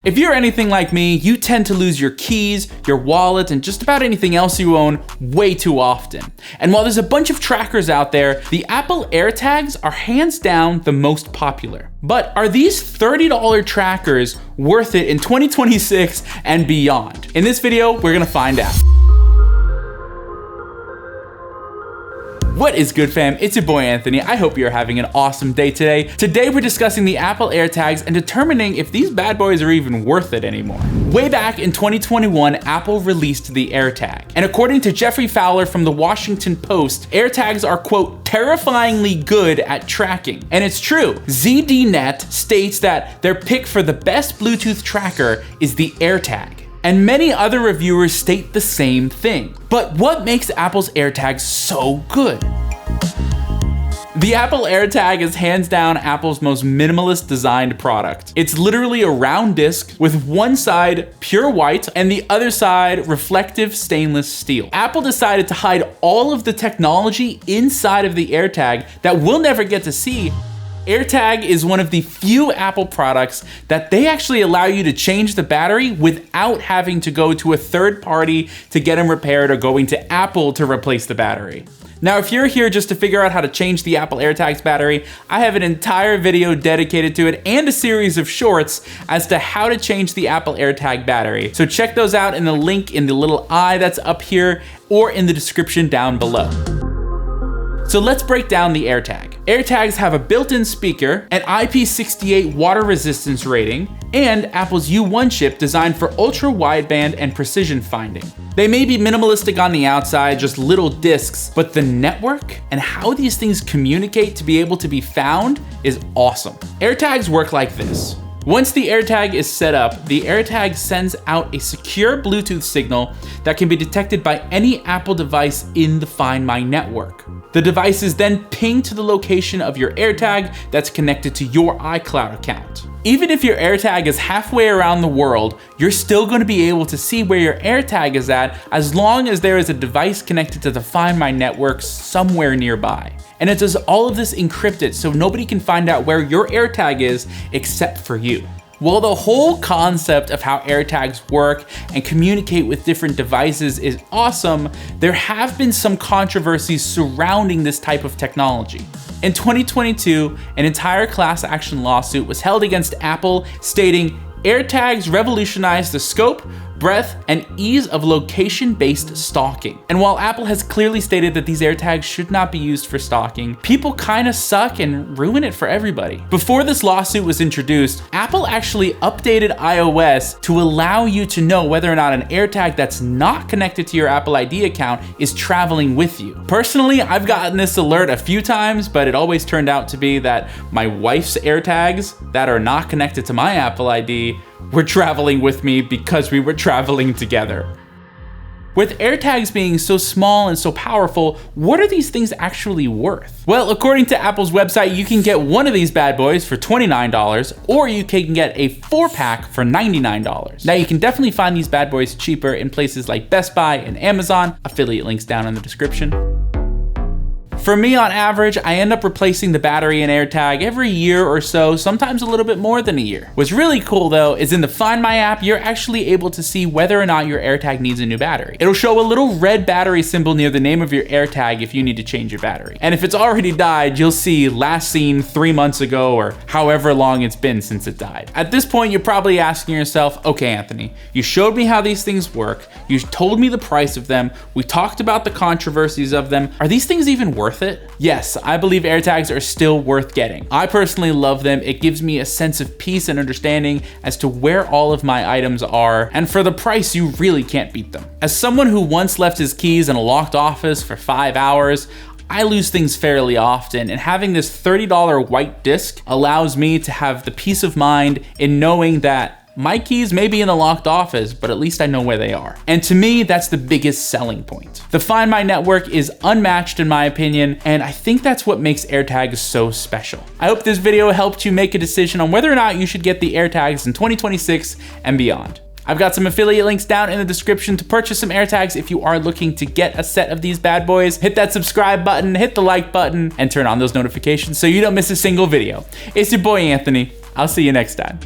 If you're anything like me, you tend to lose your keys, your wallet, and just about anything else you own way too often. And while there's a bunch of trackers out there, the Apple AirTags are hands down the most popular. But are these $30 trackers worth it in 2026 and beyond? In this video, we're gonna find out. What is good, fam? It's your boy Anthony. I hope you're having an awesome day today. Today we're discussing the Apple AirTags and determining if these bad boys are even worth it anymore. Way back in 2021, Apple released the AirTag. And according to Jeffrey Fowler from the Washington Post, AirTags are, quote, terrifyingly good at tracking. And it's true. ZDNet states that their pick for the best Bluetooth tracker is the AirTag. And many other reviewers state the same thing. But what makes Apple's AirTags so good? The Apple AirTag is hands down Apple's most minimalist designed product. It's literally a round disc with one side pure white and the other side reflective stainless steel. Apple decided to hide all of the technology inside of the AirTag that we'll never get to see. AirTag is one of the few Apple products that they actually allow you to change the battery without having to go to a third party to get them repaired or going to Apple to replace the battery. Now, if you're here just to figure out how to change the Apple AirTags battery, I have an entire video dedicated to it and a series of shorts as to how to change the Apple AirTag battery. So check those out in the link in the little eye that's up here or in the description down below. So let's break down the AirTag. AirTags have a built-in speaker, an IP68 water resistance rating, and Apple's U1 chip designed for ultra-wideband and precision finding. They may be minimalistic on the outside, just little discs, but the network and how these things communicate to be able to be found is awesome. AirTags work like this. Once the AirTag is set up, the AirTag sends out a secure Bluetooth signal that can be detected by any Apple device in the Find My network. The device is then pinged to the location of your AirTag that's connected to your iCloud account. Even if your AirTag is halfway around the world, you're still going to be able to see where your AirTag is at as long as there is a device connected to the Find My network somewhere nearby. And it does all of this encrypted so nobody can find out where your AirTag is except for you. While the whole concept of how AirTags work and communicate with different devices is awesome, there have been some controversies surrounding this type of technology. In 2022, an entire class action lawsuit was held against Apple stating AirTags revolutionized the scope, breadth, and ease of location-based stalking. And while Apple has clearly stated that these AirTags should not be used for stalking, people kinda suck and ruin it for everybody. Before this lawsuit was introduced, Apple actually updated iOS to allow you to know whether or not an AirTag that's not connected to your Apple ID account is traveling with you. Personally, I've gotten this alert a few times, but it always turned out to be that my wife's AirTags that are not connected to my Apple ID were traveling with me because we were traveling together. With AirTags being so small and so powerful, what are these things actually worth? Well, according to Apple's website, you can get one of these bad boys for $29, or you can get a 4-pack for $99. Now, you can definitely find these bad boys cheaper in places like Best Buy and Amazon. Affiliate links down in the description. For me, on average, I end up replacing the battery in AirTag every year or so, sometimes a little bit more than a year. What's really cool though is in the Find My app, you're actually able to see whether or not your AirTag needs a new battery. It'll show a little red battery symbol near the name of your AirTag if you need to change your battery. And if it's already died, you'll see last seen 3 months ago or however long it's been since it died. At this point, you're probably asking yourself, okay, Anthony, you showed me how these things work. You told me the price of them. We talked about the controversies of them. Are these things even worth it? Yes, I believe AirTags are still worth getting. I personally love them. It gives me a sense of peace and understanding as to where all of my items are, and for the price, you really can't beat them. As someone who once left his keys in a locked office for 5 hours, I lose things fairly often, and having this $30 white disc allows me to have the peace of mind in knowing that my keys may be in the locked office, but at least I know where they are. And to me, that's the biggest selling point. The Find My network is unmatched in my opinion, and I think that's what makes AirTags so special. I hope this video helped you make a decision on whether or not you should get the AirTags in 2026 and beyond. I've got some affiliate links down in the description to purchase some AirTags if you are looking to get a set of these bad boys. Hit that subscribe button, hit the like button, and turn on those notifications so you don't miss a single video. It's your boy Anthony. I'll see you next time.